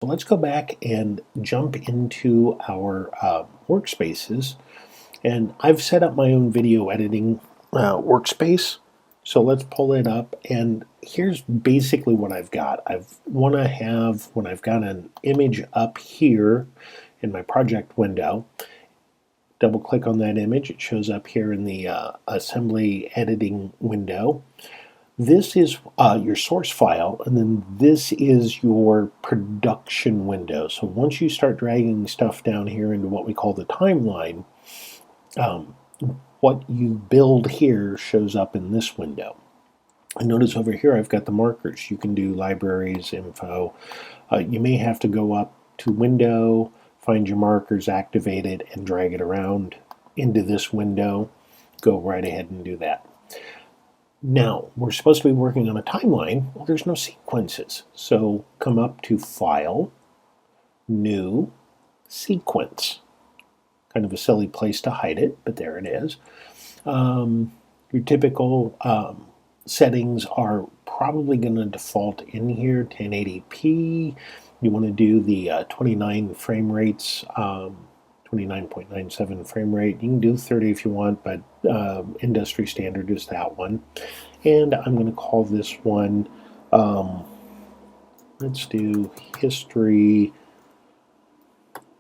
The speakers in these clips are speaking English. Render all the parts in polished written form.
Let's go back and jump into our workspaces. And I've set up my own video editing workspace. So let's pull it up, and here's basically what I've got. When I've got an image up here in my project window, double click on that image, it shows up here in the assembly editing window. This is your source file, and then this is your production window. So once you start dragging stuff down here into what we call the timeline, what you build here shows up in this window. And notice over here I've got the markers. You can do libraries, info. You may have to go up to window, find your markers, activate it, and drag it around into this window. Go right ahead and do that. Now, we're supposed to be working on a timeline. Well, there's no sequences. So come up to File, New, Sequence. Kind of a silly place to hide it, but there it is. Your typical settings are probably going to default in here, 1080p. You want to do the 29 frame rates, 29.97 frame rate. You can do 30 if you want, but industry standard is that one. And I'm going to call this one, let's do History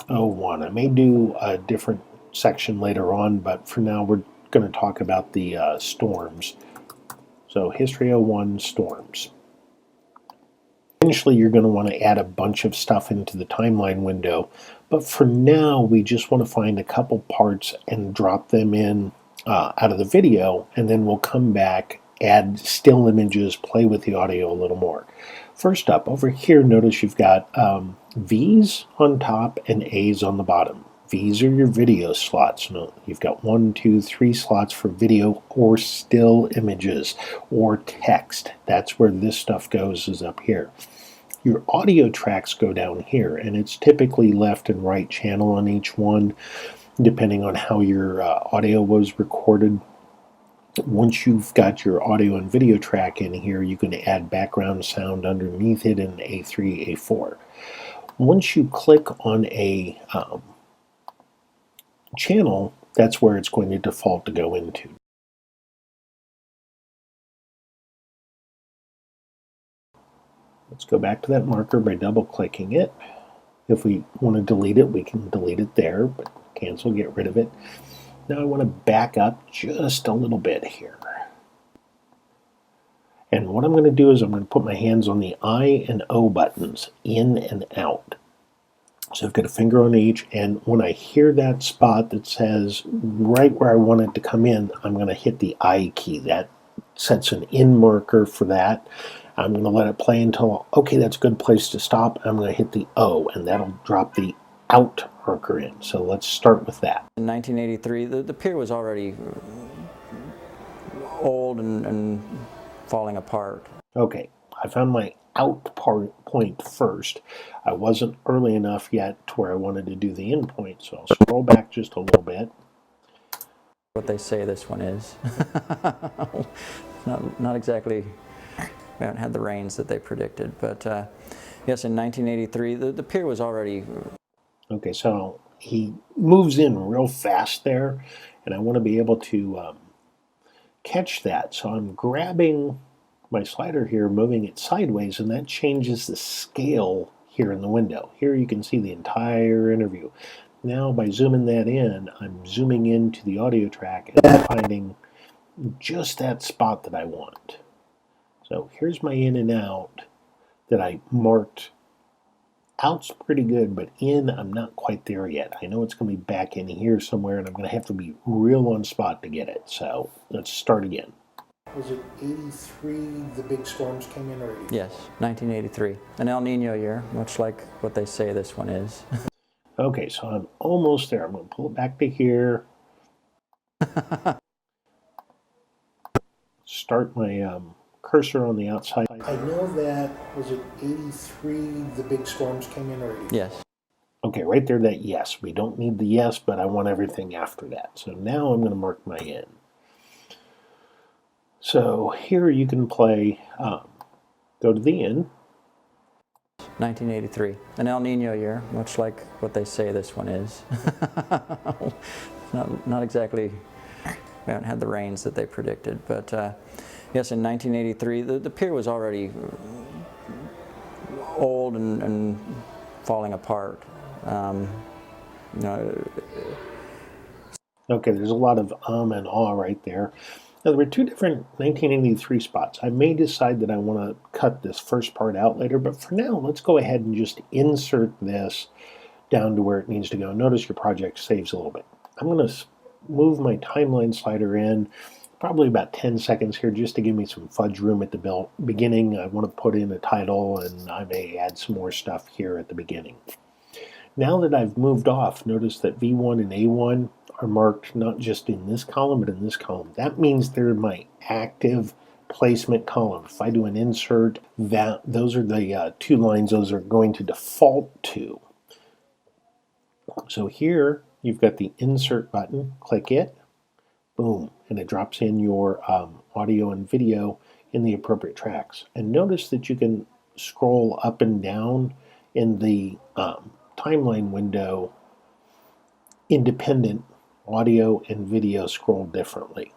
01. I may do a different section later on, but for now we're going to talk about the storms. So History 01 storms. Eventually you're going to want to add a bunch of stuff into the timeline window, but for now we just want to find a couple parts and drop them in out of the video, and then we'll come back, add still images, play with the audio a little more. First up, over here, notice you've got V's on top and A's on the bottom. V's are your video slots. You've got 1, 2, 3 slots for video or still images or text. That's where this stuff goes, is up here. Your audio tracks go down here, and it's typically left and right channel on each one, depending on how your audio was recorded. Once you've got your audio and video track in here, you can add background sound underneath it in A3, A4. Once you click on a channel, that's where it's going to default to go into. Let's go back to that marker by double-clicking it. If we want to delete it, we can delete it there, but cancel, get rid of it. Now I want to back up just a little bit here. And what I'm going to do is I'm going to put my hands on the I and O buttons, in and out. So I've got a finger on each, and when I hear that spot that says right where I want it to come in, I'm going to hit the I key. That sets an in marker for that. I'm going to let it play until, okay, that's a good place to stop. I'm going to hit the O, and that'll drop the out marker in. So let's start with that. In 1983, the pier was already old and falling apart. Okay, I found my out point first. I wasn't early enough yet to where I wanted to do the in point, so I'll scroll back just a little bit. What they say this one is. not exactly, we haven't had the rains that they predicted, but yes, in 1983, the pier was already... Okay, so he moves in real fast there, and I want to be able to catch that. So I'm grabbing my slider here, moving it sideways, and that changes the scale here in the window. Here you can see the entire interview. Now by zooming that in, I'm zooming into the audio track and finding just that spot that I want. So here's my in and out that I marked. Out's pretty good, but in, I'm not quite there yet. I know it's going to be back in here somewhere, and I'm going to have to be real on spot to get it. So let's start again. Was it 83 the big storms came in, or 84? Yes, 1983. An El Nino year, much like what they say this one is. Okay, so I'm almost there. I'm going to pull it back to here. Start my cursor on the outside. I know that, was it 83 the big storms came in, or 84? Yes. Okay, right there, that yes. We don't need the yes, but I want everything after that. So now I'm going to mark my in. So here you can play, go to the end. 1983, an El Nino year, much like what they say this one is. Not exactly, we haven't had the rains that they predicted, but yes, in 1983, the pier was already old and falling apart. You know, Okay, there's a lot of and ah right there. Now, there were two different 1983 spots. I may decide that I want to cut this first part out later, but for now, let's go ahead and just insert this down to where it needs to go. Notice your project saves a little bit. I'm going to move my timeline slider in probably about 10 seconds here just to give me some fudge room at the beginning. I want to put in a title, and I may add some more stuff here at the beginning. Now that I've moved off, notice that V1 and A1 are marked not just in this column, but in this column. That means they're my active placement column. If I do an insert, those are the two lines those are going to default to. So here you've got the insert button, click it, boom, and it drops in your audio and video in the appropriate tracks. And notice that you can scroll up and down in the timeline window. Independent audio and video scroll differently.